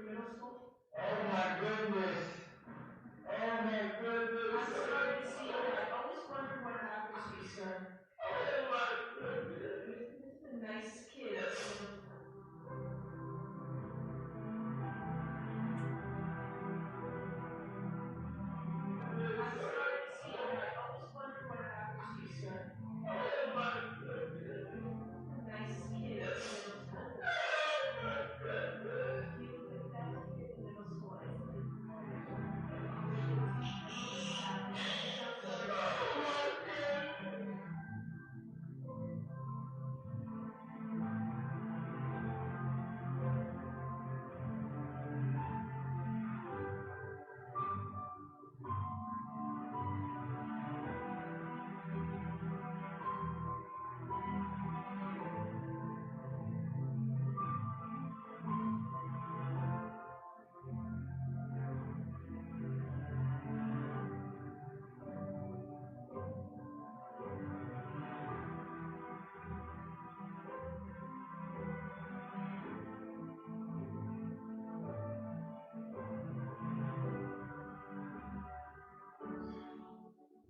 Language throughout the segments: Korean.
middle school? Oh my goodness. Oh my goodness. I'm sorry to see you. I always wondered what happened to you, sir. Oh my goodness. This is a nice kid. I'm sorry to see you. I always wondered what happened to you, sir. Oh my goodness. Nice kid. Oh my goodness. You were the best kid in middle school.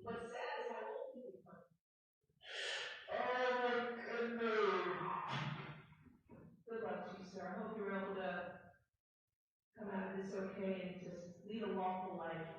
What's sad is how old you become. Oh my goodness. Good luck to you, sir. I hope you're able to come out of this okay and just lead a lawful life.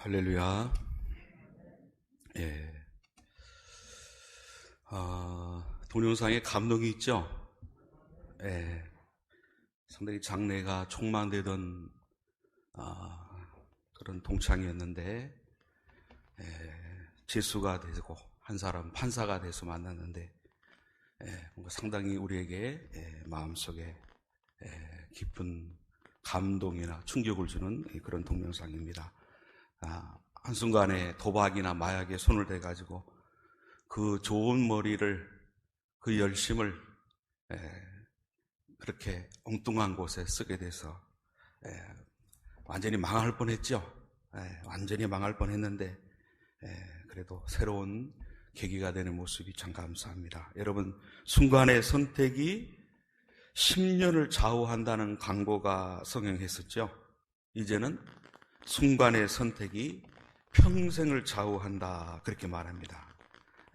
할렐루야. 예. 동영상에 감동이 있죠? 예. 상당히 장래가 촉망되던, 그런 동창이었는데, 재수가 되고, 한 사람 판사가 돼서 만났는데, 뭔가 상당히 우리에게, 마음속에, 깊은 감동이나 충격을 주는 그런 동영상입니다. 한순간에 도박이나 마약에 손을 대가지고 그 좋은 머리를, 그 열심을 그렇게 엉뚱한 곳에 쓰게 돼서 완전히 망할 뻔했죠. 완전히 망할 뻔했는데 그래도 새로운 계기가 되는 모습이 참 감사합니다. 여러분, 순간의 선택이 10년을 좌우한다는 광고가 성행했었죠. 이제는 순간의 선택이 평생을 좌우한다, 그렇게 말합니다.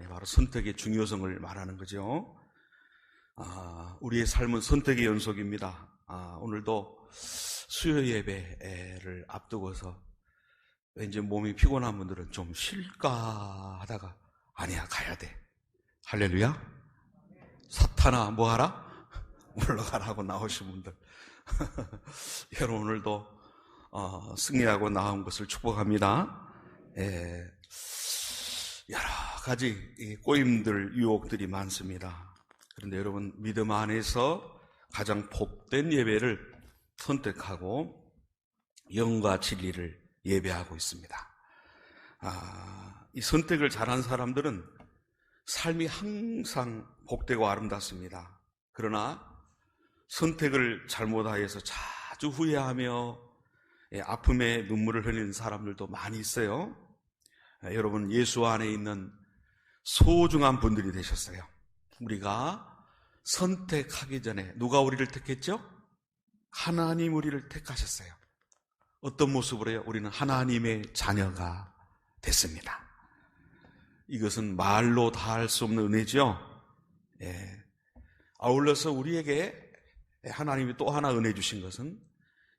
바로 선택의 중요성을 말하는 거죠. 우리의 삶은 선택의 연속입니다. 오늘도 수요 예배를 앞두고서 왠지 몸이 피곤한 분들은 좀 쉴까 하다가 아니야, 가야 돼. 할렐루야. 사탄아 뭐하라? 물러가라고 나오신 분들. 여러분 오늘도 승리하고 나온 것을 축복합니다. 여러 가지 꼬임들, 유혹들이 많습니다. 그런데 여러분 믿음 안에서 가장 복된 예배를 선택하고 영과 진리를 예배하고 있습니다. 이 선택을 잘한 사람들은 삶이 항상 복되고 아름답습니다. 그러나 선택을 잘못하여서 자주 후회하며 아픔에 눈물을 흘리는 사람들도 많이 있어요. 여러분 예수 안에 있는 소중한 분들이 되셨어요. 우리가 선택하기 전에 누가 우리를 택했죠? 하나님 우리를 택하셨어요. 어떤 모습으로요? 우리는 하나님의 자녀가 됐습니다. 이것은 말로 다 할 수 없는 은혜죠. 아울러서 우리에게 하나님이 또 하나 은혜 주신 것은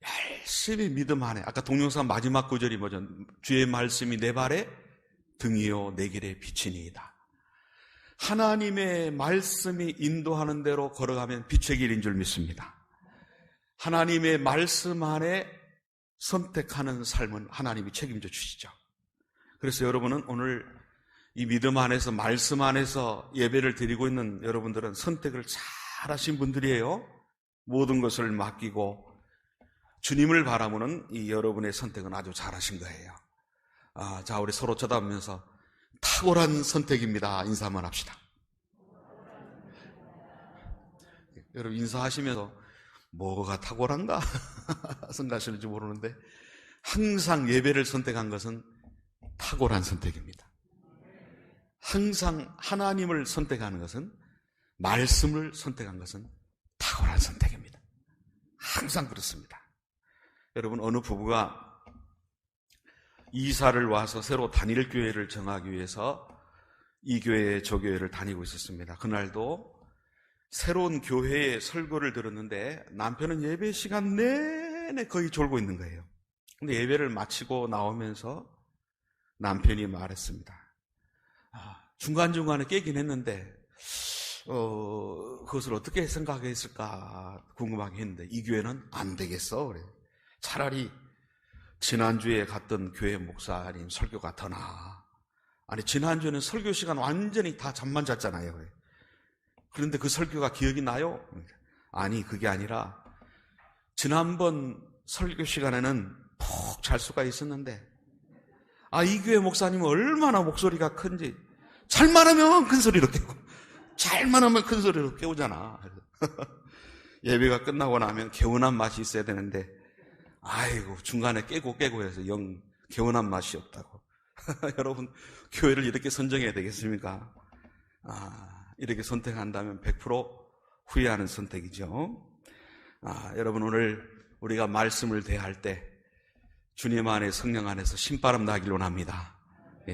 열심히 믿음 안에, 아까 동영상 마지막 구절이 뭐죠? 주의 말씀이 내 발에 등이요 내 길에 빛이니이다. 하나님의 말씀이 인도하는 대로 걸어가면 빛의 길인 줄 믿습니다. 하나님의 말씀 안에 선택하는 삶은 하나님이 책임져 주시죠. 그래서 여러분은 오늘 이 믿음 안에서, 말씀 안에서 예배를 드리고 있는 여러분들은 선택을 잘 하신 분들이에요. 모든 것을 맡기고 주님을 바라보는 이 여러분의 선택은 아주 잘 하신 거예요. 자, 우리 서로 쳐다보면서 탁월한 선택입니다. 인사 한번 합시다. 여러분 인사하시면서 뭐가 탁월한가 생각하시는지 모르는데 항상 예배를 선택한 것은 탁월한 선택입니다. 항상 하나님을 선택하는 것은, 말씀을 선택한 것은 탁월한 선택입니다. 항상 그렇습니다. 여러분 어느 부부가 이사를 와서 새로 다닐 교회를 정하기 위해서 이 교회 저 교회를 다니고 있었습니다. 그날도 새로운 교회의 설교를 들었는데 남편은 예배 시간 내내 거의 졸고 있는 거예요. 근데 예배를 마치고 나오면서 남편이 말했습니다. 중간중간에 깨긴 했는데 그것을 어떻게 생각했을까 궁금하게 했는데 이 교회는 안 되겠어 그래. 차라리 지난주에 갔던 교회 목사님 설교가 더 나아. 아니 지난주에는 설교 시간 완전히 다 잠만 잤잖아요. 그래. 그런데 그 설교가 기억이 나요? 아니 그게 아니라 지난번 설교 시간에는 푹 잘 수가 있었는데 이 교회 목사님은 얼마나 목소리가 큰지 잘만 하면 큰 소리로 깨고 잘만 하면 큰 소리로 깨우잖아. 예배가 끝나고 나면 개운한 맛이 있어야 되는데 아이고 중간에 깨고 해서 영 개운한 맛이 없다고. 여러분 교회를 이렇게 선정해야 되겠습니까? 이렇게 선택한다면 100% 후회하는 선택이죠. 여러분 오늘 우리가 말씀을 대할 때 주님 안에 성령 안에서 신바람 나기를 원합니다.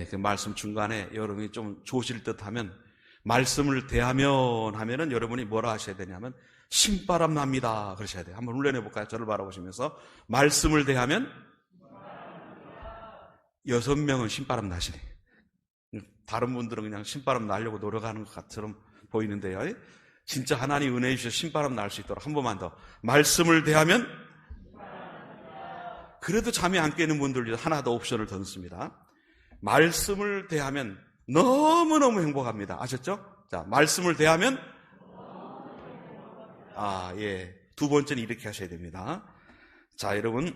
그 말씀 중간에 여러분이 좀 조실 듯 하면 말씀을 대하면은 여러분이 뭐라 하셔야 되냐면 신바람 납니다 그러셔야 돼요. 한번 훈련해 볼까요? 저를 바라보시면서 말씀을 대하면 6명은 신바람 나시네. 다른 분들은 그냥 신바람 나려고 노력하는 것처럼 보이는데요. 진짜 하나님 은혜해 주셔서 신바람 날 수 있도록 한 번만 더 말씀을 대하면 그래도 잠이 안 깨는 분들도 하나 더 옵션을 더 넣습니다. 말씀을 대하면 너무너무 행복합니다. 아셨죠? 자, 말씀을 대하면 두 번째는 이렇게 하셔야 됩니다. 자, 여러분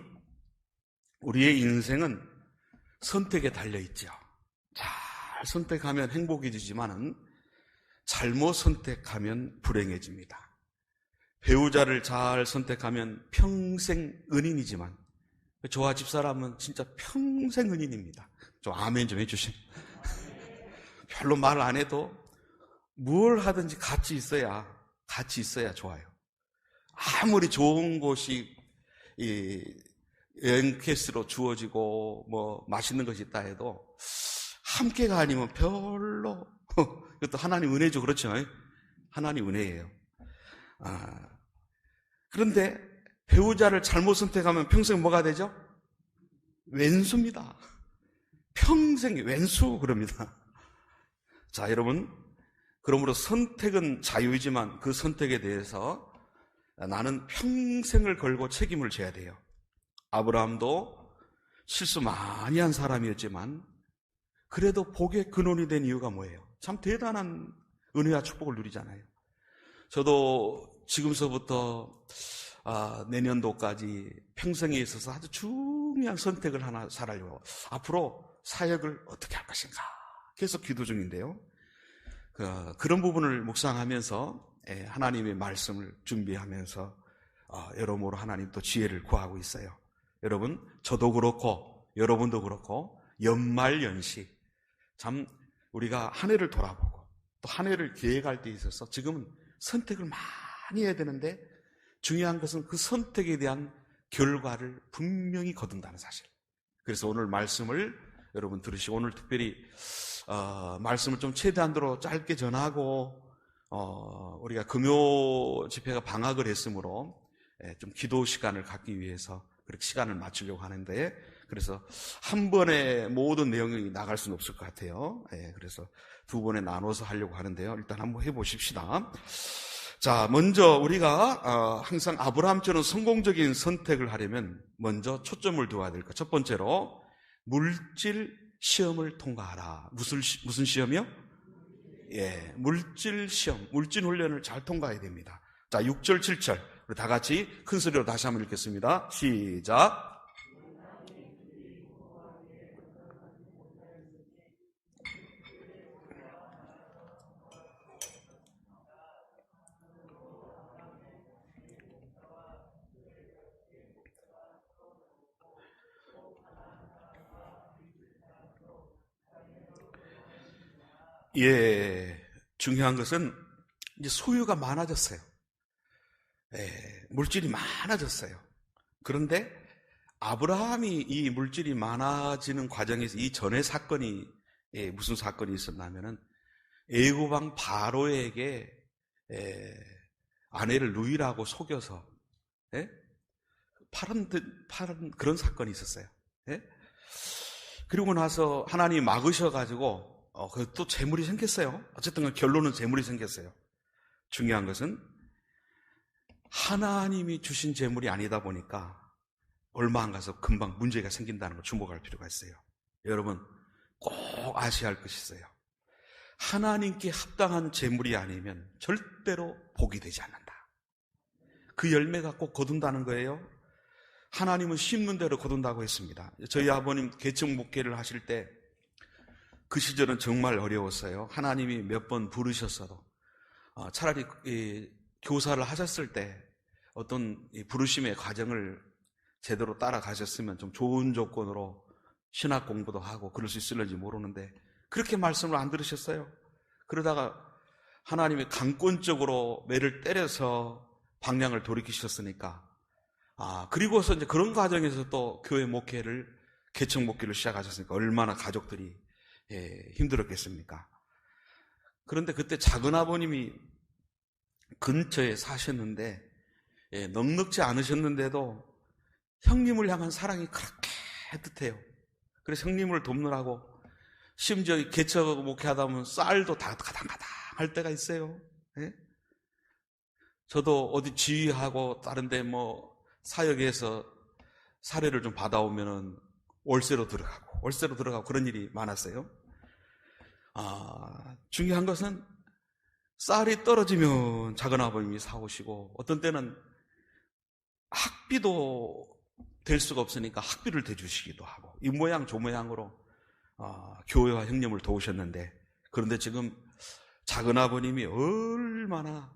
우리의 인생은 선택에 달려있죠. 잘 선택하면 행복해지지만은 잘못 선택하면 불행해집니다. 배우자를 잘 선택하면 평생 은인이지만 저와 집사람은 진짜 평생 은인입니다. 좀 아멘 좀 해주시면. 별로 말 안 해도 뭘 하든지 같이 있어야 좋아요. 아무리 좋은 곳이 여행 코스로 주어지고 뭐 맛있는 것이 있다 해도 함께가 아니면 별로. 그것도 하나님 은혜죠. 그렇죠? 하나님 은혜예요. 그런데 배우자를 잘못 선택하면 평생 뭐가 되죠? 왼수입니다. 평생 왼수 그럽니다. 자, 여러분 그러므로 선택은 자유이지만 그 선택에 대해서 나는 평생을 걸고 책임을 져야 돼요. 아브라함도 실수 많이 한 사람이었지만 그래도 복의 근원이 된 이유가 뭐예요? 참 대단한 은혜와 축복을 누리잖아요. 저도 지금서부터 내년도까지 평생에 있어서 아주 중요한 선택을 하나 살아려고 앞으로 사역을 어떻게 할 것인가 계속 기도 중인데요. 그런 부분을 묵상하면서 하나님의 말씀을 준비하면서 여러모로 하나님 또 지혜를 구하고 있어요. 여러분, 저도 그렇고 여러분도 그렇고 연말연시 참 우리가 한 해를 돌아보고 또 한 해를 계획할 때 있어서 지금은 선택을 많이 해야 되는데 중요한 것은 그 선택에 대한 결과를 분명히 거둔다는 사실. 그래서 오늘 말씀을 여러분 들으시고 오늘 특별히 말씀을 좀 최대한으로 짧게 전하고 우리가 금요 집회가 방학을 했으므로 좀 기도 시간을 갖기 위해서 그렇게 시간을 맞추려고 하는데 그래서 한 번에 모든 내용이 나갈 수는 없을 것 같아요. 그래서 두 번에 나눠서 하려고 하는데요. 일단 한번 해보십시다. 자, 먼저 우리가 항상 아브라함처럼 성공적인 선택을 하려면 먼저 초점을 두어야 될 것. 첫 번째로 물질 시험을 통과하라. 무슨 시험이요? 물질 시험, 물질 훈련을 잘 통과해야 됩니다. 자, 6절, 7절. 우리 다 같이 큰 소리로 다시 한번 읽겠습니다. 시작. 중요한 것은 이제 소유가 많아졌어요. 물질이 많아졌어요. 그런데 아브라함이 이 물질이 많아지는 과정에서 이 전에 사건이 무슨 사건이 있었냐면은 애굽 왕 바로에게 아내를 누이라고 속여서 파는 그런 사건이 있었어요. 그리고 나서 하나님이 막으셔가지고 또 재물이 생겼어요. 어쨌든 결론은 재물이 생겼어요. 중요한 것은 하나님이 주신 재물이 아니다 보니까 얼마 안 가서 금방 문제가 생긴다는 걸 주목할 필요가 있어요. 여러분 꼭 아셔야 할 것이 있어요. 하나님께 합당한 재물이 아니면 절대로 복이 되지 않는다. 그 열매가 꼭 거둔다는 거예요. 하나님은 심는 대로 거둔다고 했습니다. 저희 아버님 개척 목회를 하실 때 그 시절은 정말 어려웠어요. 하나님이 몇 번 부르셨어도 차라리 교사를 하셨을 때 어떤 부르심의 과정을 제대로 따라가셨으면 좀 좋은 조건으로 신학 공부도 하고 그럴 수 있을는지 모르는데 그렇게 말씀을 안 들으셨어요. 그러다가 하나님이 강권적으로 매를 때려서 방향을 돌이키셨으니까 그리고서 이제 그런 과정에서 또 교회 목회를 개척 목회를 시작하셨으니까 얼마나 가족들이 힘들었겠습니까? 그런데 그때 작은아버님이 근처에 사셨는데 넉넉지 않으셨는데도 형님을 향한 사랑이 그렇게 애틋해요. 그래서 형님을 돕느라고 심지어 개척 목회하다 보면 쌀도 다 가당가당 할 때가 있어요. 저도 어디 지휘하고 다른데 사역에서 사례를 좀 받아오면은 월세로 들어가고 그런 일이 많았어요. 중요한 것은 쌀이 떨어지면 작은아버님이 사오시고 어떤 때는 학비도 될 수가 없으니까 학비를 대주시기도 하고 이 모양 저 모양으로 교회와 형님을 도우셨는데 그런데 지금 작은아버님이 얼마나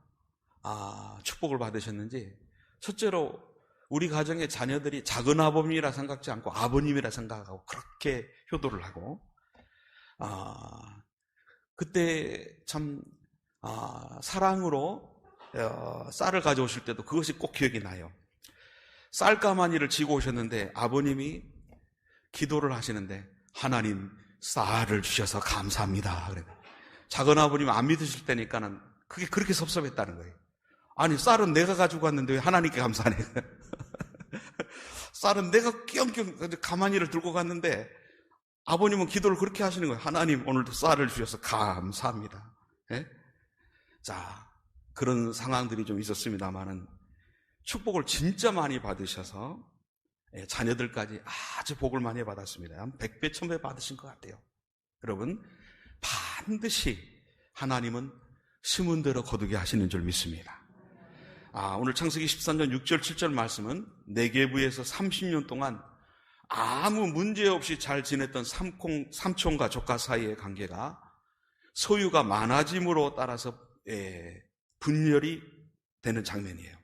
축복을 받으셨는지 첫째로 우리 가정의 자녀들이 작은아버님이라 생각지 않고 아버님이라 생각하고 그렇게 효도를 하고 그때 참 사랑으로 쌀을 가져오실 때도 그것이 꼭 기억이 나요. 쌀가마니를 지고 오셨는데 아버님이 기도를 하시는데 하나님 쌀을 주셔서 감사합니다. 그래. 작은아버님 안 믿으실 때니까는 그게 그렇게 섭섭했다는 거예요. 아니 쌀은 내가 가지고 왔는데 왜 하나님께 감사하네. 쌀은 내가 껴엄껴 가마니를 들고 갔는데 아버님은 기도를 그렇게 하시는 거예요. 하나님 오늘도 쌀을 주셔서 감사합니다. 자, 그런 상황들이 좀 있었습니다만은 축복을 진짜 많이 받으셔서 자녀들까지 아주 복을 많이 받았습니다. 한 100배, 1000배 받으신 것 같아요. 여러분, 반드시 하나님은 심은 대로 거두게 하시는 줄 믿습니다. 오늘 창세기 13장 6절, 7절 말씀은 네게부에서 30년 동안 아무 문제 없이 잘 지냈던 삼촌과 조카 사이의 관계가 소유가 많아짐으로 따라서 분열이 되는 장면이에요.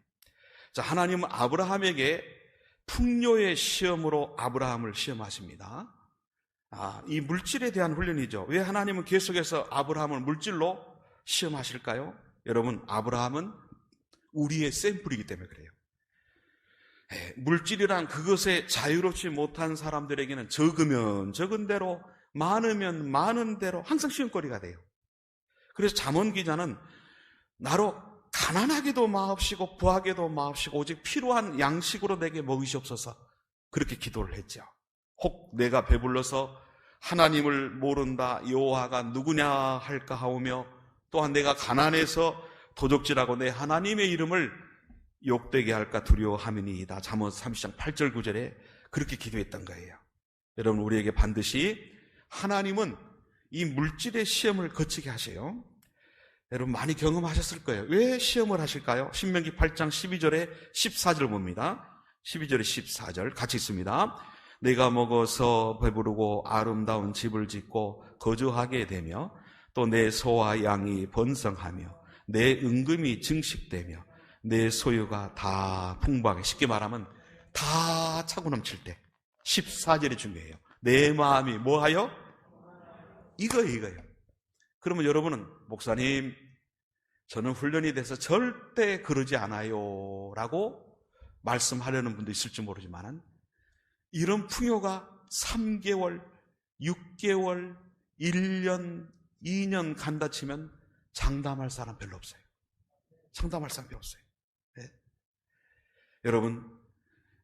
자, 하나님은 아브라함에게 풍요의 시험으로 아브라함을 시험하십니다. 이 물질에 대한 훈련이죠. 왜 하나님은 계속해서 아브라함을 물질로 시험하실까요? 여러분, 아브라함은 우리의 샘플이기 때문에 그래요. 물질이란 그것에 자유롭지 못한 사람들에게는 적으면 적은 대로, 많으면 많은 대로 항상 시험거리가 돼요. 그래서 잠언 기자는 나로 가난하게도 마옵시고 부하게도 마옵시고 오직 필요한 양식으로 내게 먹이시옵소서, 그렇게 기도를 했죠. 혹 내가 배불러서 하나님을 모른다, 여호와가 누구냐 할까 하오며, 또한 내가 가난해서 도적질하고 내 하나님의 이름을 욕되게 할까 두려워함이니이다. 잠언 30장 8절 9절에 그렇게 기도했던 거예요. 여러분, 우리에게 반드시 하나님은 이 물질의 시험을 거치게 하세요. 여러분 많이 경험하셨을 거예요. 왜 시험을 하실까요? 신명기 8장 12절에 14절 봅니다. 12절에 14절 같이 있습니다. 내가 먹어서 배부르고 아름다운 집을 짓고 거주하게 되며 또 내 소와 양이 번성하며 내 은금이 증식되며 내 소유가 다 풍부하게, 쉽게 말하면 다 차고 넘칠 때, 14절이 중요해요. 내 마음이 뭐하여? 이거예요. 그러면 여러분은, 목사님, 저는 훈련이 돼서 절대 그러지 않아요 라고 말씀하려는 분도 있을지 모르지만, 이런 풍요가 3개월, 6개월, 1년, 2년 간다 치면 장담할 사람 별로 없어요. 장담할 사람 별로 없어요. 네. 여러분,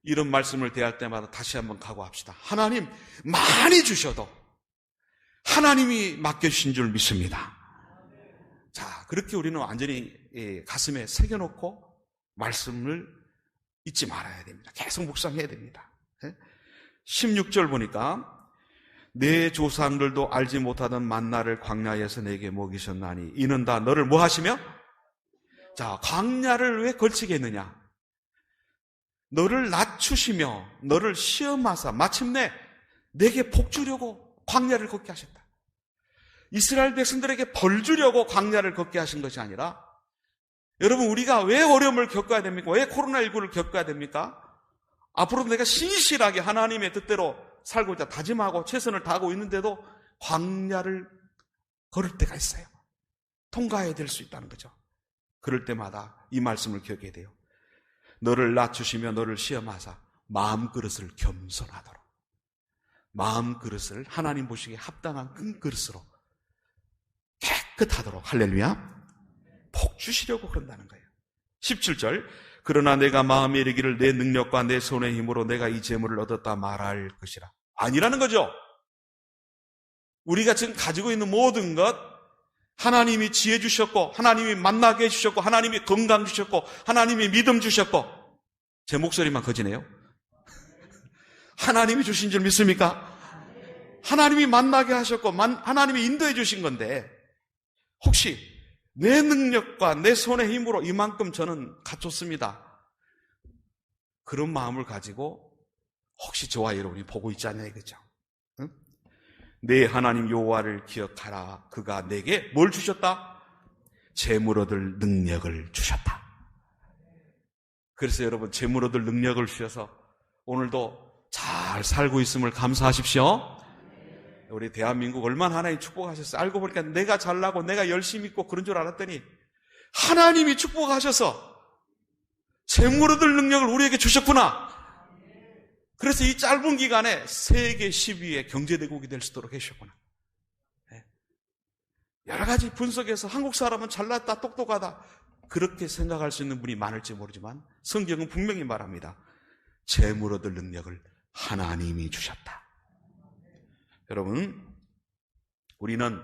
이런 말씀을 대할 때마다 다시 한번 각오합시다. 하나님 많이 주셔도 하나님이 맡겨주신 줄 믿습니다. 자, 그렇게 우리는 완전히 가슴에 새겨놓고 말씀을 잊지 말아야 됩니다. 계속 묵상해야 됩니다. 16절 보니까 내 조상들도 알지 못하던 만나를 광야에서 내게 먹이셨나니 이는 다 너를 뭐 하시며? 자, 광야를 왜 걸치게 했느냐? 너를 낮추시며 너를 시험하사 마침내 내게 복 주려고 광야를 걷게 하셨다. 이스라엘 백성들에게 벌 주려고 광야를 걷게 하신 것이 아니라, 여러분, 우리가 왜 어려움을 겪어야 됩니까? 왜 코로나19를 겪어야 됩니까? 앞으로도 내가 신실하게 하나님의 뜻대로 살고자 다짐하고 최선을 다하고 있는데도 광야를 걸을 때가 있어요. 통과해야 될 수 있다는 거죠. 그럴 때마다 이 말씀을 기억해야 돼요. 너를 낮추시며 너를 시험하사 마음그릇을 겸손하도록, 마음그릇을 하나님 보시기에 합당한 큰 그릇으로 깨끗하도록, 할렐루야, 복 주시려고 그런다는 거예요. 17절, 그러나 내가 마음에 이르기를 내 능력과 내 손의 힘으로 내가 이 재물을 얻었다 말할 것이라. 아니라는 거죠. 우리가 지금 가지고 있는 모든 것, 하나님이 지혜 주셨고, 하나님이 만나게 해주셨고, 하나님이 건강 주셨고, 하나님이 믿음 주셨고, 제 목소리만 커지네요. 하나님이 주신 줄 믿습니까? 하나님이 만나게 하셨고, 하나님이 인도해 주신 건데, 혹시 내 능력과 내 손의 힘으로 이만큼 저는 갖췄습니다, 그런 마음을 가지고 혹시 저와 여러분이 보고 있지 않냐 이거죠. 응? 내 하나님 여호와를 기억하라. 그가 내게 뭘 주셨다? 재물 얻을 능력을 주셨다. 그래서 여러분, 재물 얻을 능력을 주셔서 오늘도 잘 살고 있음을 감사하십시오. 우리 대한민국 얼마나 하나님 축복하셨어요. 알고 보니까 내가 잘나고 내가 열심히 있고 그런 줄 알았더니 하나님이 축복하셔서 재물 얻을 능력을 우리에게 주셨구나. 그래서 이 짧은 기간에 세계 10위의 경제대국이 될 수 있도록 해주셨구나. 여러 가지 분석해서 한국 사람은 잘났다, 똑똑하다, 그렇게 생각할 수 있는 분이 많을지 모르지만 성경은 분명히 말합니다. 재물 얻을 능력을 하나님이 주셨다. 여러분, 우리는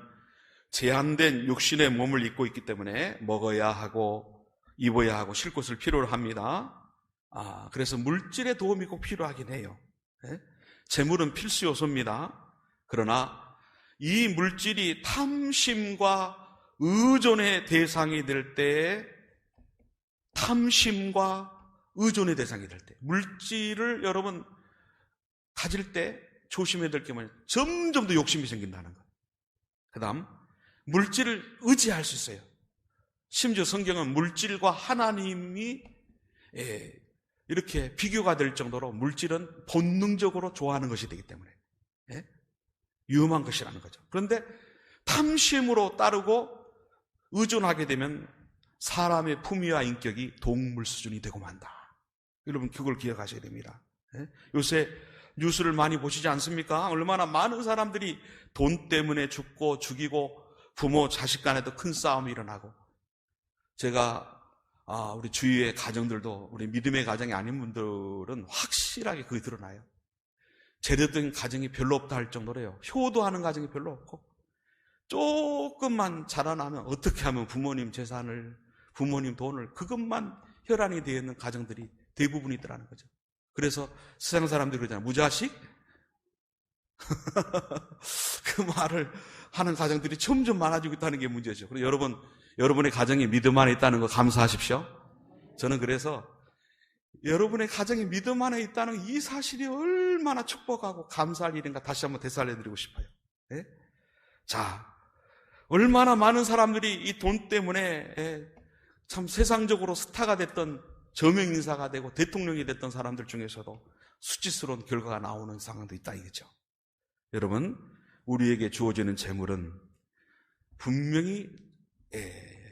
제한된 육신의 몸을 입고 있기 때문에 먹어야 하고 입어야 하고 쉴 곳을 필요로 합니다. 그래서 물질의 도움이 꼭 필요하긴 해요. 재물은 필수 요소입니다. 그러나 이 물질이 탐심과 의존의 대상이 될 때, 탐심과 의존의 대상이 될 때, 물질을 여러분 가질 때 조심해야 될 게 뭐냐면 점점 더 욕심이 생긴다는 거예요. 그 다음 물질을 의지할 수 있어요. 심지어 성경은 물질과 하나님이 이렇게 비교가 될 정도로 물질은 본능적으로 좋아하는 것이 되기 때문에 위험한 것이라는 거죠. 그런데 탐심으로 따르고 의존하게 되면 사람의 품위와 인격이 동물 수준이 되고 만다. 여러분 그걸 기억하셔야 됩니다. 요새 뉴스를 많이 보시지 않습니까? 얼마나 많은 사람들이 돈 때문에 죽고 죽이고 부모 자식 간에도 큰 싸움이 일어나고, 제가 우리 주위의 가정들도 우리 믿음의 가정이 아닌 분들은 확실하게 그게 드러나요. 제대된 가정이 별로 없다 할 정도로요. 효도하는 가정이 별로 없고, 조금만 자라나면 어떻게 하면 부모님 재산을, 부모님 돈을, 그것만 혈안이 되어 있는 가정들이 대부분이더라는 거죠. 그래서 세상 사람들이 그러잖아요. 무자식? 그 말을 하는 가정들이 점점 많아지고 있다는 게 문제죠. 그리고 여러분의 가정이 믿음 안에 있다는 거 감사하십시오. 저는 그래서 여러분의 가정이 믿음 안에 있다는 이 사실이 얼마나 축복하고 감사할 일인가 다시 한번 되살려드리고 싶어요. 네? 자, 얼마나 많은 사람들이 이 돈 때문에 참 세상적으로 스타가 됐던 저명인사가 되고 대통령이 됐던 사람들 중에서도 수치스러운 결과가 나오는 상황도 있다 이거죠. 여러분, 우리에게 주어지는 재물은 분명히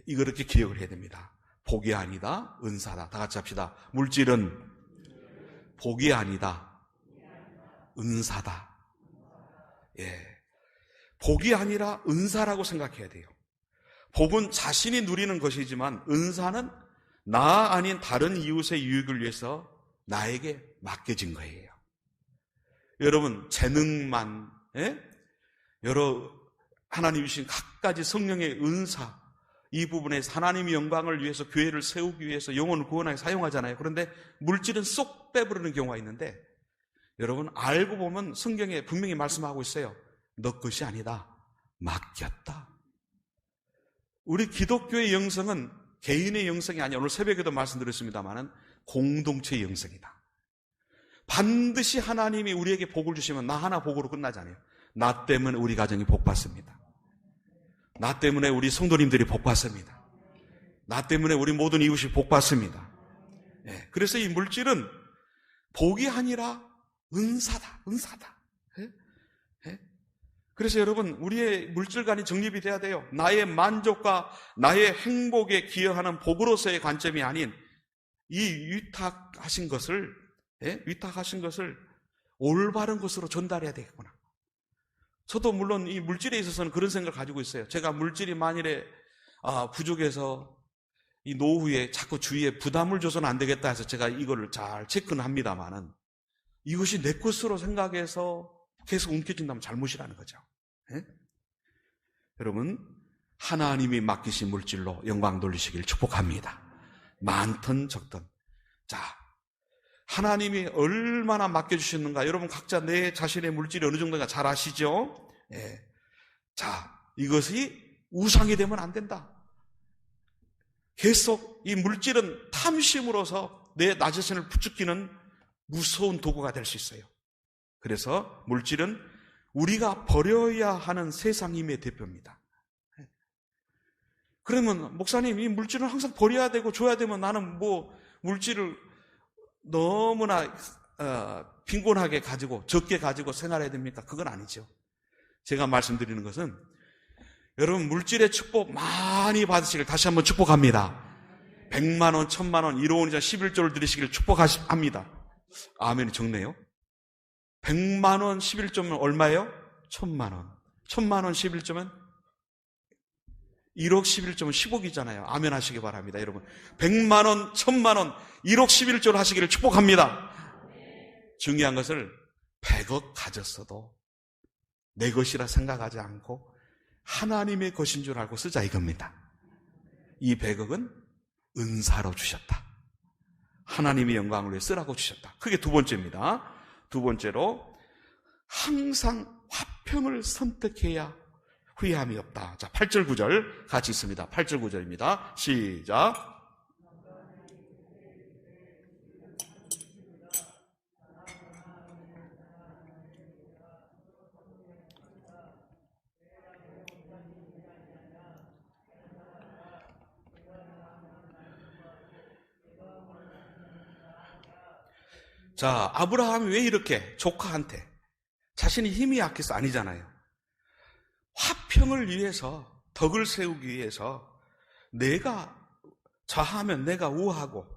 이렇게 기억을 해야 됩니다. 복이 아니다, 은사다. 다 같이 합시다. 물질은 복이 아니다, 은사다. 복이 아니라 은사라고 생각해야 돼요. 복은 자신이 누리는 것이지만 은사는 나 아닌 다른 이웃의 유익을 위해서 나에게 맡겨진 거예요. 여러분, 재능만, 여러 하나님이 주신 각가지 성령의 은사, 이 부분에서 하나님의 영광을 위해서 교회를 세우기 위해서 영혼을 구원하게 사용하잖아요. 그런데 물질은 쏙 빼버리는 경우가 있는데, 여러분 알고 보면 성경에 분명히 말씀하고 있어요. 너 것이 아니다, 맡겼다. 우리 기독교의 영성은 개인의 영성이 아니야. 오늘 새벽에도 말씀드렸습니다마는 공동체의 영성이다. 반드시 하나님이 우리에게 복을 주시면 나 하나 복으로 끝나지 않아요. 나 때문에 우리 가정이 복받습니다. 나 때문에 우리 성도님들이 복받습니다. 나 때문에 우리 모든 이웃이 복받습니다. 그래서 이 물질은 복이 아니라 은사다. 그래서 여러분, 우리의 물질관이 정립이 돼야 돼요. 나의 만족과 나의 행복에 기여하는 복으로서의 관점이 아닌 이 위탁하신 것을 올바른 것으로 전달해야 되겠구나. 저도 물론 이 물질에 있어서는 그런 생각을 가지고 있어요. 제가 물질이 만일에 부족해서 이 노후에 자꾸 주위에 부담을 줘서는 안 되겠다 해서 제가 이거를 잘 체크는 합니다만은, 이것이 내 것으로 생각해서 계속 움켜진다면 잘못이라는 거죠. 여러분, 하나님이 맡기신 물질로 영광 돌리시길 축복합니다. 많든 적든. 자, 하나님이 얼마나 맡겨주셨는가, 여러분 각자 내 자신의 물질이 어느 정도인가 잘 아시죠? 자, 이것이 우상이 되면 안 된다. 계속 이 물질은 탐심으로서 내 나 자신을 부추기는 무서운 도구가 될 수 있어요. 그래서 물질은 우리가 버려야 하는 세상임의 대표입니다. 그러면 목사님, 이 물질은 항상 버려야 되고 줘야 되면 나는 뭐 물질을 너무나 빈곤하게 가지고 적게 가지고 생활해야 됩니까? 그건 아니죠. 제가 말씀드리는 것은 여러분, 물질의 축복 많이 받으시길 다시 한번 축복합니다. 100만 원, 1000만 원, 1억 원이자 11조를 드리시길 축복합니다. 아멘이 적네요. 100만 원 11조면 얼마예요? 1000만 원. 1000만 원 11조면 1억 11조면 10억이잖아요. 아멘 하시기 바랍니다, 여러분. 100만 원, 1000만 원, 1억 11조를 하시기를 축복합니다. 중요한 것을 100억 가졌어도 내 것이라 생각하지 않고 하나님의 것인 줄 알고 쓰자 이겁니다. 이 100억은 은사로 주셨다. 하나님의 영광을 위해 쓰라고 주셨다. 그게 두 번째입니다. 두 번째로 항상 화평을 선택해야 후회함이 없다. 자, 8절 9절 같이 있습니다. 8절 9절입니다. 시작. 자, 아브라함이 왜 이렇게 조카한테 자신이 힘이 약해서 아니잖아요. 화평을 위해서, 덕을 세우기 위해서 내가 좌하면 내가 우하고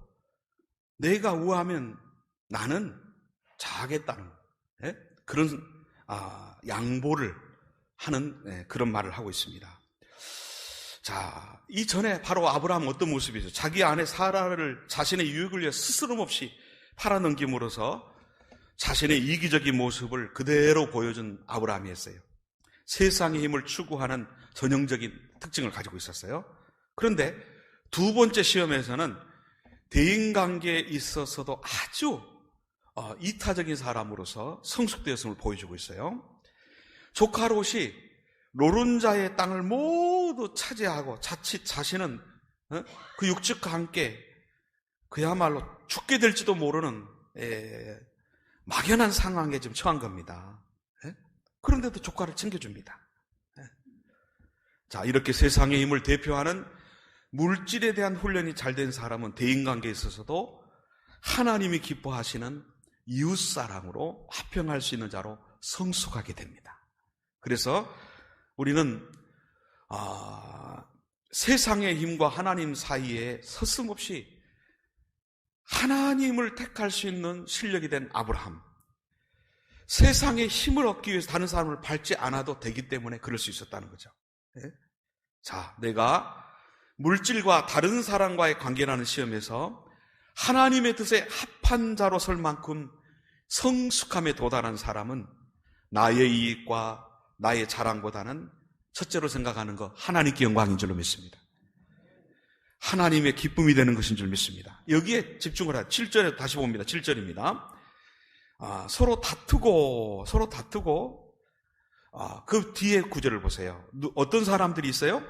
내가 우하면 나는 좌하겠다는 그런 양보를 하는 그런 말을 하고 있습니다. 자, 이전에 바로 아브라함은 어떤 모습이죠? 자기 아내 사라를 자신의 유익을 위해 스스럼없이 팔아넘김으로써 자신의 이기적인 모습을 그대로 보여준 아브라함이었어요. 세상의 힘을 추구하는 전형적인 특징을 가지고 있었어요. 그런데 두 번째 시험에서는 대인관계에 있어서도 아주 이타적인 사람으로서 성숙되었음을 보여주고 있어요. 조카 롯이 노른자의 땅을 모두 차지하고 자칫 자신은 그 육축과 함께 그야말로 죽게 될지도 모르는 막연한 상황에 지금 처한 겁니다. 그런데도 조카를 챙겨줍니다. 자, 이렇게 세상의 힘을 대표하는 물질에 대한 훈련이 잘 된 사람은 대인관계에 있어서도 하나님이 기뻐하시는 이웃사랑으로 화평할 수 있는 자로 성숙하게 됩니다. 그래서 우리는 세상의 힘과 하나님 사이에 서슴없이 하나님을 택할 수 있는 실력이 된 아브라함, 세상의 힘을 얻기 위해서 다른 사람을 밟지 않아도 되기 때문에 그럴 수 있었다는 거죠. 자, 내가 물질과 다른 사람과의 관계라는 시험에서 하나님의 뜻에 합한 자로 설 만큼 성숙함에 도달한 사람은 나의 이익과 나의 자랑보다는 첫째로 생각하는 거 하나님께 영광인 줄로 믿습니다. 하나님의 기쁨이 되는 것인 줄 믿습니다. 여기에 집중을 해요. 7절에 다시 봅니다. 7절입니다. 서로 다투고 그 뒤에 구절을 보세요. 어떤 사람들이 있어요?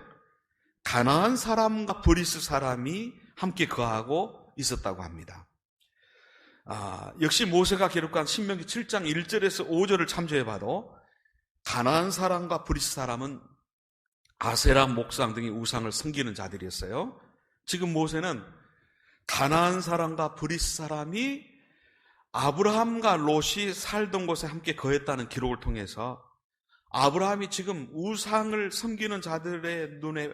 가나안 사람과 브리스 사람이 함께 거하고 있었다고 합니다. 역시 모세가 기록한 신명기 7장 1절에서 5절을 참조해봐도 가나안 사람과 브리스 사람은 아세라 목상 등의 우상을 섬기는 자들이었어요. 지금 모세는 가나안 사람과 브리스 사람이 아브라함과 롯이 살던 곳에 함께 거했다는 기록을 통해서 아브라함이 지금 우상을 섬기는 자들의 눈에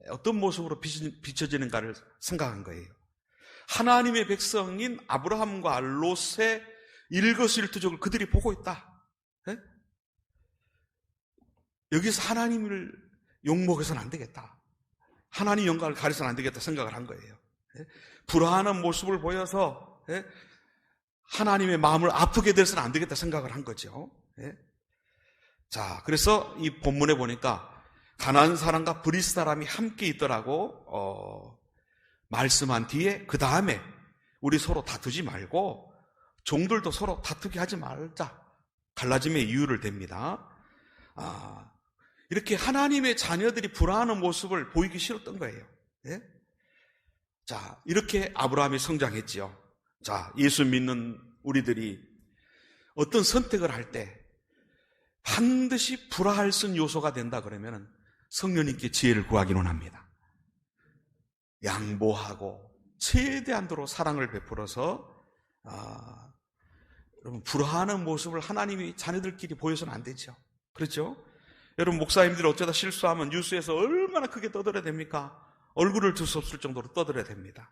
어떤 모습으로 비춰지는가를 생각한 거예요. 하나님의 백성인 아브라함과 롯의 일거수일투족을 그들이 보고 있다. 여기서 하나님을 욕먹어서는 안 되겠다. 하나님 영광을 가려서는 안 되겠다 생각을 한 거예요. 불화하는 모습을 보여서 하나님의 마음을 아프게 돼서는 안 되겠다 생각을 한 거죠. 자, 그래서 이 본문에 보니까 가나안 사람과 브리스 사람이 함께 있더라고 말씀한 뒤에 그 다음에 우리 서로 다투지 말고 종들도 서로 다투게 하지 말자. 갈라짐의 이유를 댑니다. 이렇게 하나님의 자녀들이 불화하는 모습을 보이기 싫었던 거예요. 자, 이렇게 아브라함이 성장했지요. 자, 예수 믿는 우리들이 어떤 선택을 할 때 반드시 불화할 수 있는 요소가 된다 그러면 성령님께 지혜를 구하기는 합니다. 양보하고 최대한도로 사랑을 베풀어서 여러분 불화하는 모습을 하나님이 자녀들끼리 보여서는 안 되죠. 그렇죠? 여러분 목사님들이 어쩌다 실수하면 뉴스에서 얼마나 크게 떠들어야 됩니까? 얼굴을 들 수 없을 정도로 떠들어야 됩니다.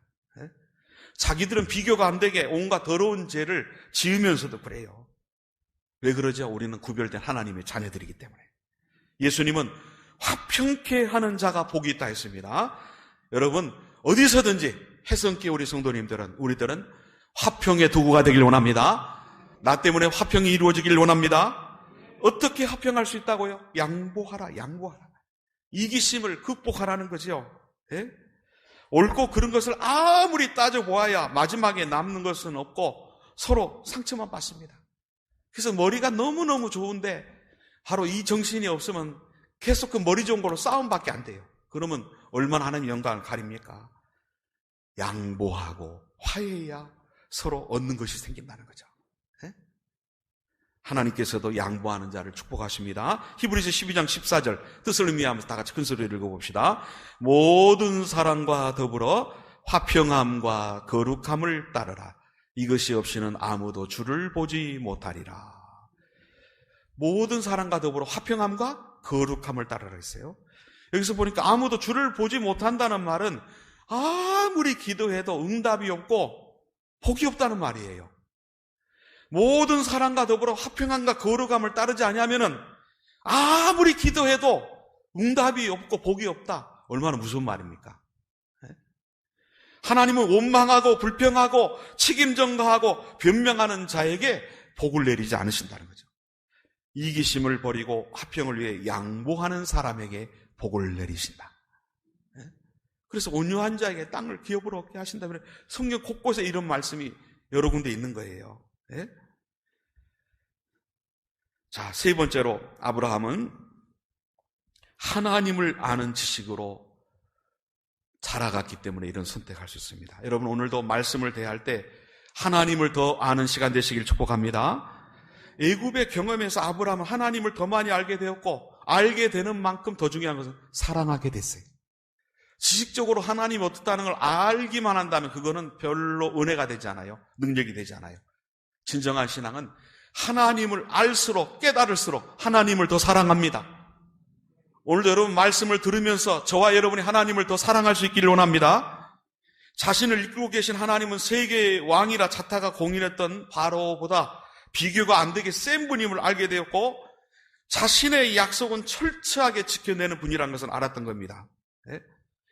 자기들은 비교가 안 되게 온갖 더러운 죄를 지으면서도 그래요. 왜 그러죠? 우리는 구별된 하나님의 자녀들이기 때문에. 예수님은 화평케 하는 자가 복이 있다 했습니다. 여러분 어디서든지 해성교회 우리 성도님들은 우리들은 화평의 도구가 되길 원합니다. 나 때문에 화평이 이루어지길 원합니다. 어떻게 화평할 수 있다고요? 양보하라. 이기심을 극복하라는 거죠. 예? 옳고 그른 것을 아무리 따져보아야 마지막에 남는 것은 없고 서로 상처만 받습니다. 그래서 머리가 너무너무 좋은데 바로 이 정신이 없으면 계속 그 머리 좋은 걸로 싸움밖에 안 돼요. 그러면 얼마나 하나님 영광을 가립니까? 양보하고 화해해야 서로 얻는 것이 생긴다는 거죠. 예? 하나님께서도 양보하는 자를 축복하십니다. 히브리서 12장 14절 뜻을 의미하면서 다 같이 큰 소리로 읽어봅시다. 모든 사랑과 더불어 화평함과 거룩함을 따르라. 이것이 없이는 아무도 주를 보지 못하리라. 모든 사랑과 더불어 화평함과 거룩함을 따르라 했어요. 여기서 보니까 아무도 주를 보지 못한다는 말은 아무리 기도해도 응답이 없고 복이 없다는 말이에요. 모든 사랑과 더불어 화평함과 거룩함을 따르지 아니하면은 아무리 기도해도 응답이 없고 복이 없다. 얼마나 무서운 말입니까? 하나님은 원망하고 불평하고 책임전가하고 변명하는 자에게 복을 내리지 않으신다는 거죠. 이기심을 버리고 화평을 위해 양보하는 사람에게 복을 내리신다. 그래서 온유한 자에게 땅을 기업으로 얻게 하신다면 성경 곳곳에 이런 말씀이 여러 군데 있는 거예요. 자, 세 번째로 아브라함은 하나님을 아는 지식으로 자라갔기 때문에 이런 선택할 수 있습니다. 여러분 오늘도 말씀을 대할 때 하나님을 더 아는 시간 되시길 축복합니다. 애굽의 경험에서 아브라함은 하나님을 더 많이 알게 되었고 알게 되는 만큼 더 중요한 것은 사랑하게 됐어요. 지식적으로 하나님이 어떻다는 걸 알기만 한다면 그거는 별로 은혜가 되지 않아요. 능력이 되지 않아요. 진정한 신앙은 하나님을 알수록 깨달을수록 하나님을 더 사랑합니다. 오늘도 여러분 말씀을 들으면서 저와 여러분이 하나님을 더 사랑할 수 있기를 원합니다. 자신을 이끌고 계신 하나님은 세계의 왕이라 자타가 공인했던 바로보다 비교가 안 되게 센 분임을 알게 되었고 자신의 약속은 철저하게 지켜내는 분이라는 것을 알았던 겁니다.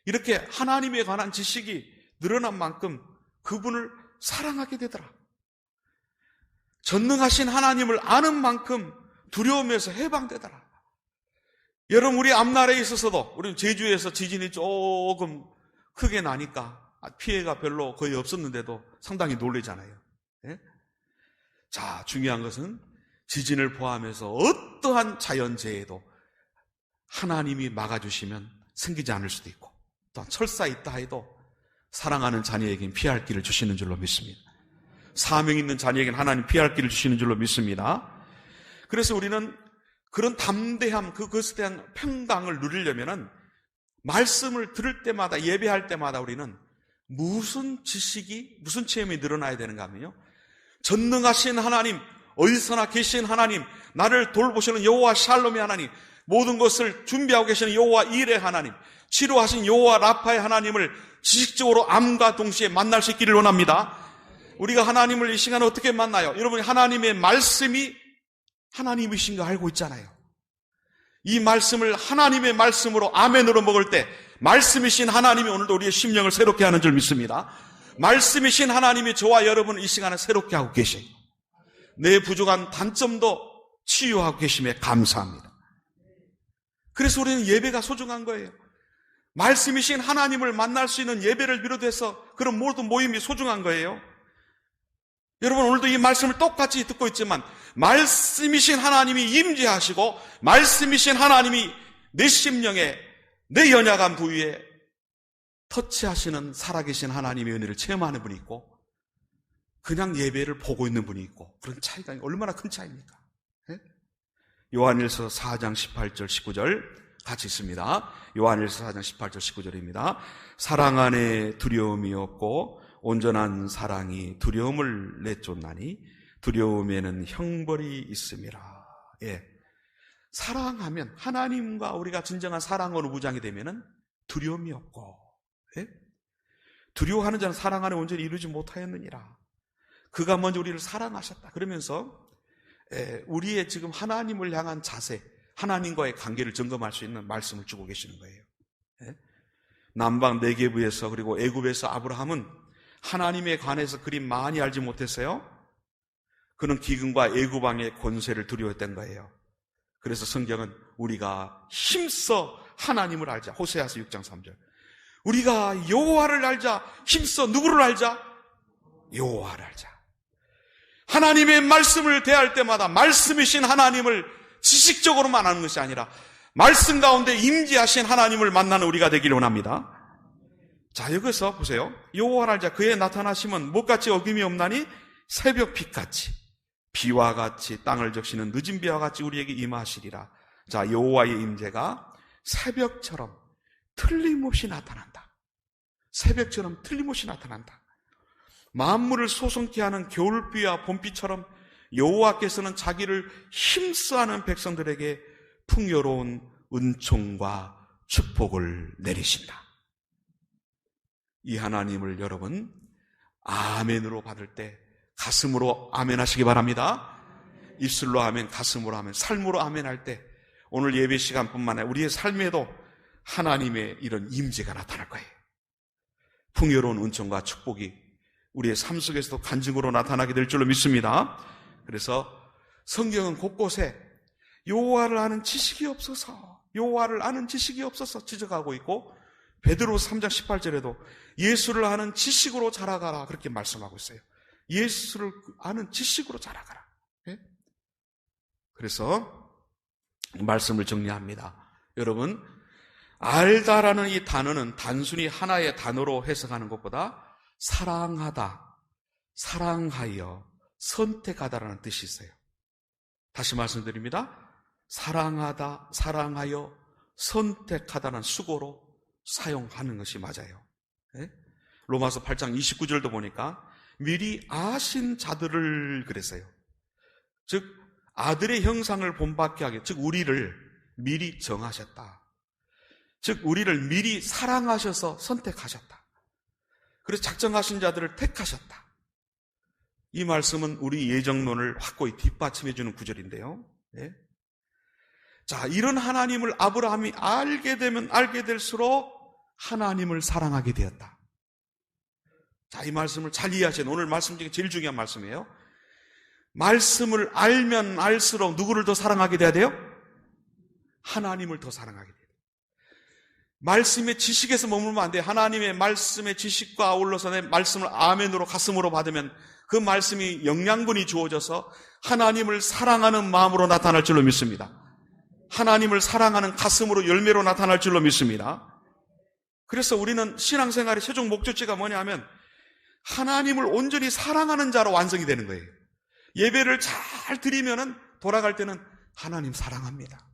이렇게 하나님에 관한 지식이 늘어난 만큼 그분을 사랑하게 되더라. 전능하신 하나님을 아는 만큼 두려움에서 해방되더라. 여러분 우리 앞나라에 있어서도 우리 제주에서 지진이 조금 크게 나니까 피해가 별로 거의 없었는데도 상당히 놀라잖아요. 자, 중요한 것은 지진을 포함해서 어떠한 자연재해도 하나님이 막아주시면 생기지 않을 수도 있고 또한 설사 있다 해도 사랑하는 자녀에겐 피할 길을 주시는 줄로 믿습니다. 사명 있는 자녀에겐 하나님 피할 길을 주시는 줄로 믿습니다. 그래서 우리는 그런 담대함, 그것에 대한 평강을 누리려면은 말씀을 들을 때마다 예배할 때마다 우리는 무슨 지식이 무슨 체험이 늘어나야 되는가 하면요, 전능하신 하나님, 어디서나 계신 하나님, 나를 돌보시는 여호와 샬롬의 하나님, 모든 것을 준비하고 계시는 여호와 일의 하나님, 치료하신 여호와 라파의 하나님을 지식적으로 암과 동시에 만날 수 있기를 원합니다. 우리가 하나님을 이 시간에 어떻게 만나요? 여러분이 하나님의 말씀이 하나님이신 거 알고 있잖아요. 이 말씀을 하나님의 말씀으로 아멘으로 먹을 때 말씀이신 하나님이 오늘도 우리의 심령을 새롭게 하는 줄 믿습니다. 말씀이신 하나님이 저와 여러분을 이 시간에 새롭게 하고 계셔요. 내 부족한 단점도 치유하고 계심에 감사합니다. 그래서 우리는 예배가 소중한 거예요. 말씀이신 하나님을 만날 수 있는 예배를 비롯해서 그런 모든 모임이 소중한 거예요. 여러분 오늘도 이 말씀을 똑같이 듣고 있지만 말씀이신 하나님이 임재하시고 말씀이신 하나님이 내 심령에 내 연약한 부위에 터치하시는 살아계신 하나님의 은혜를 체험하는 분이 있고 그냥 예배를 보고 있는 분이 있고 그런 차이가 얼마나 큰 차이입니까? 요한일서 4장 18절 19절 같이 있습니다. 요한일서 4장 18절 19절입니다. 사랑 안에 두려움이 없고 온전한 사랑이 두려움을 내쫓나니 두려움에는 형벌이 있음이라. 사랑하면 하나님과 우리가 진정한 사랑으로 무장이 되면은 두려움이 없고 두려워하는 자는 사랑 안에 온전히 이루지 못하였느니라. 그가 먼저 우리를 사랑하셨다. 그러면서 우리의 지금 하나님을 향한 자세, 하나님과의 관계를 점검할 수 있는 말씀을 주고 계시는 거예요. 남방 네게브에서 그리고 애굽에서 아브라함은 하나님에 관해서 그리 많이 알지 못했어요. 그는 기근과 애굽 왕의 권세를 두려워했던 거예요. 그래서 성경은 우리가 힘써 하나님을 알자. 호세아서 6장 3절. 우리가 여호와를 알자. 힘써 누구를 알자? 여호와를 알자. 하나님의 말씀을 대할 때마다 말씀이신 하나님을 지식적으로만 아는 것이 아니라 말씀 가운데 임재하신 하나님을 만나는 우리가 되기를 원합니다. 자, 여기서 보세요. 여호와를 알자. 그의 나타나심은 못같이 어김이 없나니 새벽빛같이 비와 같이 땅을 적시는 늦은 비와 같이 우리에게 임하시리라. 자, 여호와의 임재가 새벽처럼 틀림없이 나타난다. 새벽처럼 틀림없이 나타난다. 만물을 소성케 하는 겨울비와 봄비처럼 여호와께서는 자기를 힘써하는 백성들에게 풍요로운 은총과 축복을 내리신다. 이 하나님을 여러분 아멘으로 받을 때 가슴으로 아멘 하시기 바랍니다. 입술로 아멘, 가슴으로 아멘, 삶으로 아멘 할 때 오늘 예배 시간뿐만 아니라 우리의 삶에도 하나님의 이런 임재가 나타날 거예요. 풍요로운 은총과 축복이 우리의 삶 속에서도 간증으로 나타나게 될 줄로 믿습니다. 그래서 성경은 곳곳에 여호와를 아는 지식이 없어서, 여호와를 아는 지식이 없어서 지적하고 있고, 베드로서 3장 18절에도 예수를 아는 지식으로 자라가라 그렇게 말씀하고 있어요. 예수를 아는 지식으로 자라가라. 예? 그래서 말씀을 정리합니다. 여러분, 알다라는 이 단어는 단순히 하나의 단어로 해석하는 것보다 사랑하다, 사랑하여, 선택하다라는 뜻이 있어요. 다시 말씀드립니다. 사랑하다, 사랑하여, 선택하다는 수고로 사용하는 것이 맞아요. 네? 로마서 8장 29절도 보니까 미리 아신 자들을 그랬어요. 즉 아들의 형상을 본받게 하게, 즉 우리를 미리 정하셨다. 즉 우리를 미리 사랑하셔서 선택하셨다. 그래서 작정하신 자들을 택하셨다. 이 말씀은 우리 예정론을 확고히 뒷받침해 주는 구절인데요. 네? 자, 이런 하나님을 아브라함이 알게 되면 알게 될수록 하나님을 사랑하게 되었다. 자, 이 말씀을 잘 이해하셔야 돼요. 오늘 말씀 중에 제일 중요한 말씀이에요. 말씀을 알면 알수록 누구를 더 사랑하게 돼야 돼요? 하나님을 더 사랑하게 돼요. 말씀의 지식에서 머물면 안 돼요. 하나님의 말씀의 지식과 아울러서 내 말씀을 아멘으로 가슴으로 받으면 그 말씀이 영양분이 주어져서 하나님을 사랑하는 마음으로 나타날 줄로 믿습니다. 하나님을 사랑하는 가슴으로 열매로 나타날 줄로 믿습니다. 그래서 우리는 신앙생활의 최종 목적지가 뭐냐 하면 하나님을 온전히 사랑하는 자로 완성이 되는 거예요. 예배를 잘 드리면은 돌아갈 때는 하나님 사랑합니다.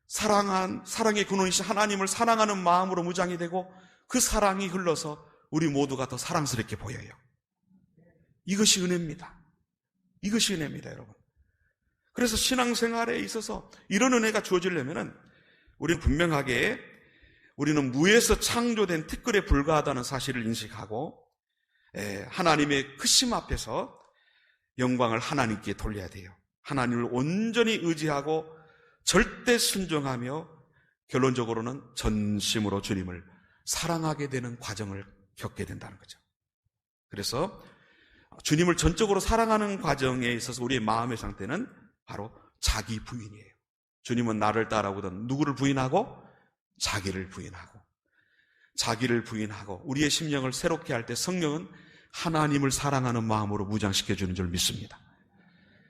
사랑의 근원이신 하나님을 사랑하는 마음으로 무장이 되고 그 사랑이 흘러서 우리 모두가 더 사랑스럽게 보여요. 이것이 은혜입니다. 이것이 은혜입니다, 여러분. 그래서 신앙생활에 있어서 이런 은혜가 주어지려면은 우리는 분명하게 우리는 무에서 창조된 티끌에 불과하다는 사실을 인식하고 하나님의 크심 앞에서 영광을 하나님께 돌려야 돼요. 하나님을 온전히 의지하고 절대 순종하며 결론적으로는 전심으로 주님을 사랑하게 되는 과정을 겪게 된다는 거죠. 그래서 주님을 전적으로 사랑하는 과정에 있어서 우리의 마음의 상태는 바로 자기 부인이에요. 주님은 나를 따라오거든 누구를 부인하고? 자기를 부인하고. 자기를 부인하고 우리의 심령을 새롭게 할 때 성령은 하나님을 사랑하는 마음으로 무장시켜주는 줄 믿습니다.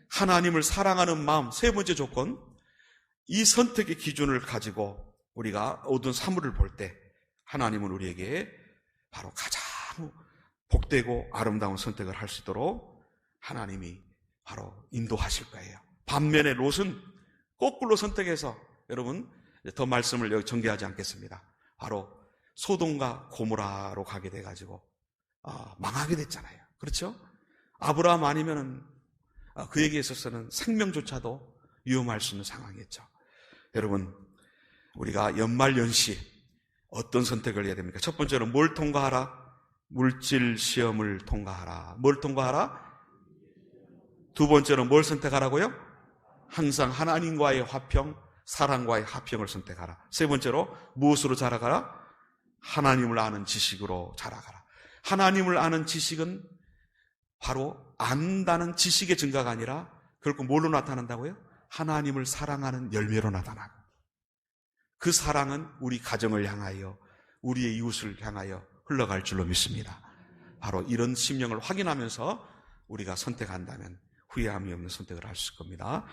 하나님을 사랑하는 마음, 세 번째 조건, 이 선택의 기준을 가지고 우리가 얻은 사물을 볼 때 하나님은 우리에게 바로 가장 복되고 아름다운 선택을 할 수 있도록 하나님이 바로 인도하실 거예요. 반면에 롯은 거꾸로 선택해서 여러분 더 말씀을 여기 전개하지 않겠습니다. 바로 소돔과 고모라로 가게 돼가지고 망하게 됐잖아요. 그렇죠? 아브라함 아니면은 그에게 있어서는 생명조차도 위험할 수 있는 상황이었죠. 여러분, 우리가 연말연시 어떤 선택을 해야 됩니까? 첫 번째는 뭘 통과하라? 물질 시험을 통과하라. 뭘 통과하라? 두 번째는 뭘 선택하라고요? 항상 하나님과의 화평, 사랑과의 화평을 선택하라. 세 번째로 무엇으로 자라가라? 하나님을 아는 지식으로 자라가라. 하나님을 아는 지식은 바로 안다는 지식의 증가가 아니라 결국 뭘로 나타난다고요? 하나님을 사랑하는 열매로 나타나고, 그 사랑은 우리 가정을 향하여, 우리의 이웃을 향하여 흘러갈 줄로 믿습니다. 바로 이런 심령을 확인하면서 우리가 선택한다면 후회함이 없는 선택을 할 수 있을 겁니다.